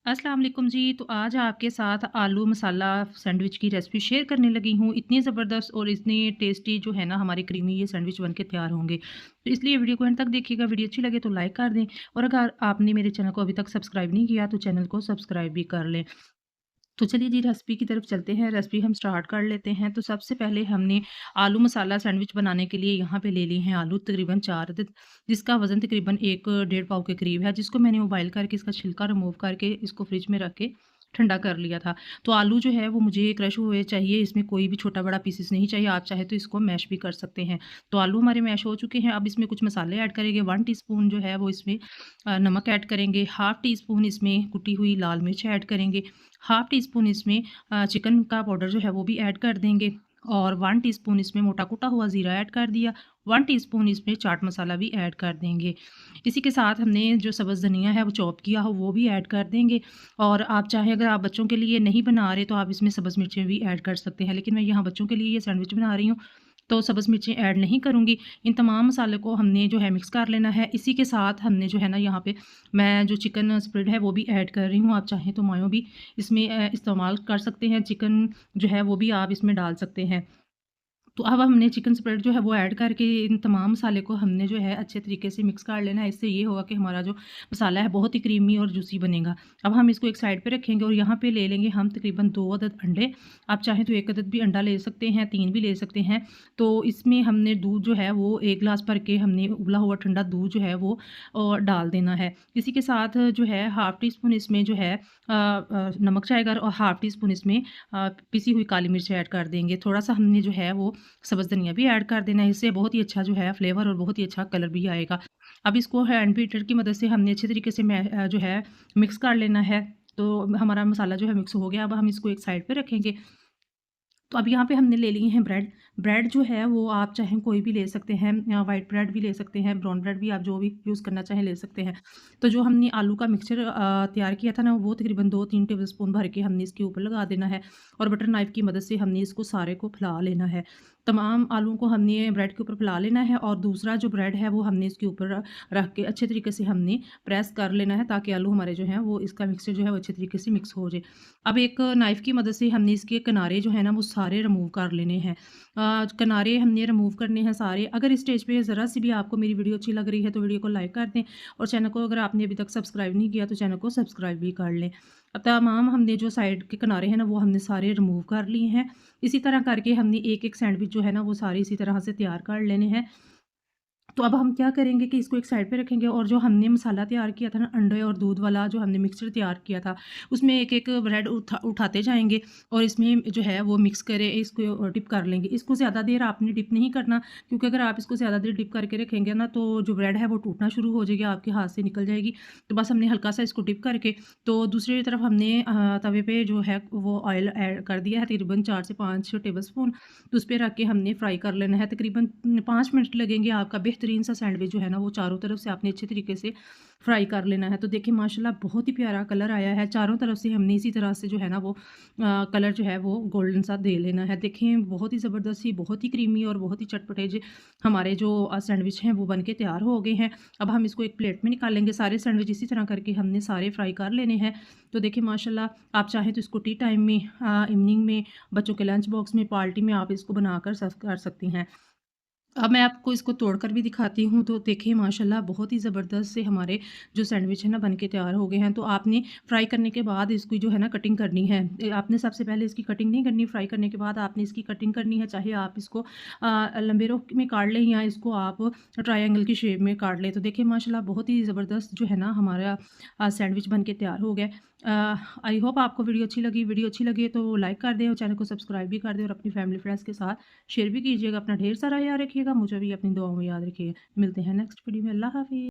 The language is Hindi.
अस्सलाम वालेकुम जी। तो आज आपके साथ आलू मसाला सैंडविच की रेसिपी शेयर करने लगी हूँ। इतनी ज़बरदस्त और इतनी टेस्टी जो है ना हमारे क्रीमी ये सैंडविच बन के तैयार होंगे। तो इसलिए वीडियो को एंड तक देखिएगा। वीडियो अच्छी लगे तो लाइक कर दें और अगर आपने मेरे चैनल को अभी तक सब्सक्राइब नहीं किया तो चैनल को सब्सक्राइब भी कर लें। तो चलिए जी रेसिपी की तरफ चलते हैं। रेसिपी हम स्टार्ट कर लेते हैं। तो सबसे पहले हमने आलू मसाला सैंडविच बनाने के लिए यहाँ पे ले लिए हैं आलू तकरीबन 4 अदद, जिसका वज़न तकरीबन 1 डेढ़ पाव के करीब है, जिसको मैंने उबाइल करके इसका छिलका रिमूव करके इसको फ्रिज में रख के ठंडा कर लिया था। तो आलू जो है वो मुझे क्रश हुए चाहिए, इसमें कोई भी छोटा-बड़ा पीसेस नहीं चाहिए। आप चाहे तो इसको मैश भी कर सकते हैं। तो आलू हमारे मैश हो चुके हैं। अब इसमें कुछ मसाले ऐड करेंगे। 1 टीस्पून जो है वो इसमें नमक ऐड करेंगे। हाफ़ टी स्पून इसमें कुटी हुई लाल मिर्च ऐड करेंगे। हाफ़ टी स्पून इसमें चिकन का पाउडर जो है वो भी ऐड कर देंगे और 1 टीस्पून इसमें मोटा कुटा हुआ ज़ीरा ऐड कर दिया। 1 टीस्पून इसमें चाट मसाला भी ऐड कर देंगे। इसी के साथ हमने जो सब्ज़ धनिया है वो चॉप किया हो वो भी ऐड कर देंगे और आप चाहें अगर आप बच्चों के लिए नहीं बना रहे तो आप इसमें सब्ज़ मिर्चें भी ऐड कर सकते हैं। लेकिन मैं यहाँ बच्चों के लिए ये सैंडविच बना रही हूँ तो सब्ज़ मिर्चें ऐड नहीं करूँगी। इन तमाम मसाले को हमने जो है मिक्स कर लेना है। इसी के साथ हमने जो है ना यहाँ पे मैं जो चिकन स्प्रेड है वो भी ऐड कर रही हूँ। आप चाहें तो मायो भी इसमें इस्तेमाल कर सकते हैं। चिकन जो है वो भी आप इसमें डाल सकते हैं। तो अब हमने चिकन स्प्रेड जो है वो ऐड करके इन तमाम मसाले को हमने जो है अच्छे तरीके से मिक्स कर लेना है। इससे ये होगा कि हमारा जो मसाला है बहुत ही क्रीमी और जूसी बनेगा। अब हम इसको एक साइड पे रखेंगे और यहाँ पे ले लेंगे हम तकरीबन 2 अदद अंडे। आप चाहें तो 1 अदद भी अंडा ले सकते हैं, 3 भी ले सकते हैं। तो इसमें हमने दूध जो है वो 1 ग्लास भर के हमने उबला हुआ ठंडा दूध जो है वो डाल देना है। इसी के साथ जो है हाफ़ टी स्पून इसमें जो है नमक जाएगा और हाफ़ टी स्पून इसमें पिसी हुई काली मिर्च ऐड कर देंगे। थोड़ा-सा हमने जो है वो सब्ज़ धनिया भी ऐड कर देना है, इससे बहुत ही अच्छा जो है फ्लेवर और बहुत ही अच्छा कलर भी आएगा। अब इसको हैंड बीटर की मदद से हमने अच्छे तरीके से जो है मिक्स कर लेना है। तो हमारा मसाला जो है मिक्स हो गया, अब हम इसको एक साइड पे रखेंगे। तो अब यहाँ पे हमने ले लिए हैं ब्रेड। ब्रेड जो है वो आप चाहें कोई भी ले सकते हैं, व्हाइट ब्रेड भी ले सकते हैं, ब्राउन ब्रेड भी आप जो भी यूज़ करना चाहें ले सकते हैं। तो जो हमने आलू का मिक्सचर तैयार किया था ना वो तकरीबन 2-3 टेबलस्पून भर के हमने इसके ऊपर लगा देना है और बटर नाइफ़ की मदद से हमने इसको सारे को फैला लेना है। तमाम आलू को हमने ब्रेड के ऊपर फैला लेना है और दूसरा जो ब्रेड है वो हमने इसके ऊपर रख के अच्छे तरीके से हमने प्रेस कर लेना है ताकि आलू हमारे जो हैं वो इसका मिक्सचर जो है वो अच्छे तरीके से मिक्स हो जाए। अब एक नाइफ़ की मदद से हमने इसके किनारे जो है ना वो सारे रिमूव कर लेने हैं। किनारे हमने रिमूव करने हैं सारे। अगर इस स्टेज पे ज़रा-सी भी आपको मेरी वीडियो अच्छी लग रही है तो वीडियो को लाइक कर दें और चैनल को अगर आपने अभी तक सब्सक्राइब नहीं किया तो चैनल को सब्सक्राइब भी कर लें। अब तमाम हमने जो साइड के किनारे हैं ना वो हमने सारे रिमूव कर लिए हैं। इसी तरह करके हमने एक-एक सैंडविच जो है ना वो सारे इसी तरह से तैयार कर लेने हैं। तो अब हम क्या करेंगे कि इसको एक साइड पे रखेंगे और जो हमने मसाला तैयार किया था ना अंडे और दूध वाला जो हमने मिक्सचर तैयार किया था, उसमें एक-एक ब्रेड उठाते जाएँगे और इसमें जो है वो मिक्स करें इसको डिप कर लेंगे। इसको ज़्यादा देर आपने डिप नहीं करना क्योंकि अगर आप इसको ज़्यादा देर डिप करके रखेंगे ना तो जो ब्रेड है वो टूटना शुरू हो जाएगी, आपके हाथ से निकल जाएगी। तो बस हमने हल्का-सा इसको डिप करके तो दूसरी तरफ हमने तवे पे जो है वो ऑयल ऐड कर दिया है तकरीबन 4 से 5 टेबलस्पून। तो उस पे रख के हमने फ्राई कर लेना है। तकरीबन 5 मिनट लगेंगे आपका बेहतरीन सा सैंडविच जो है ना वो चारों तरफ से आपने अच्छे तरीके से फ्राई कर लेना है। तो देखिए माशाल्लाह बहुत ही प्यारा कलर आया है। चारों तरफ से हमने इसी तरह से जो है ना वो कलर जो है वो गोल्डन सा दे लेना है। देखें बहुत ही ज़बरदस्त सी, बहुत ही क्रीमी और बहुत ही चटपटे हमारे जो सैंडविच हैं वो बन के तैयार हो गए हैं। अब हम इसको एक प्लेट में निकालेंगे। सारे सैंडविच इसी तरह करके हमने सारे फ्राई कर लेने हैं। तो देखिए माशाल्लाह आप चाहें तो इसको टी टाइम में इवनिंग में बच्चों के लंच बॉक्स में, पार्टी में आप इसको बनाकर सर्व कर सकती हैं। अब मैं आपको इसको तोड़कर भी दिखाती हूँ, तो देखिए माशाल्लाह बहुत ही ज़बरदस्त से हमारे जो सैंडविच है ना बन के तैयार हो गए हैं। तो आपने फ्राई करने के बाद इसकी जो है ना कटिंग करनी है। आपने सबसे पहले इसकी कटिंग नहीं करनी, फ्राई करने के बाद आपने इसकी कटिंग करनी है। चाहे आप इसको लंबे रोक में काट लें या इसको आप ट्रायंगल की शेप में काट लें। तो देखिए माशाल्लाह बहुत ही ज़बरदस्त जो है ना हमारा सैंडविच बन के तैयार हो गया। आई होप आपको वीडियो अच्छी लगी। वीडियो अच्छी लगी तो लाइक कर दें और चैनल को सब्सक्राइब भी कर दें और अपनी फैमिली फ्रेंड्स के साथ शेयर भी कीजिएगा। अपना ढेर सारा याद रखिएगा, मुझे भी अपनी दुआओं में याद रखिएगा। मिलते हैं नेक्स्ट वीडियो में। अल्लाह हाफ़िज़।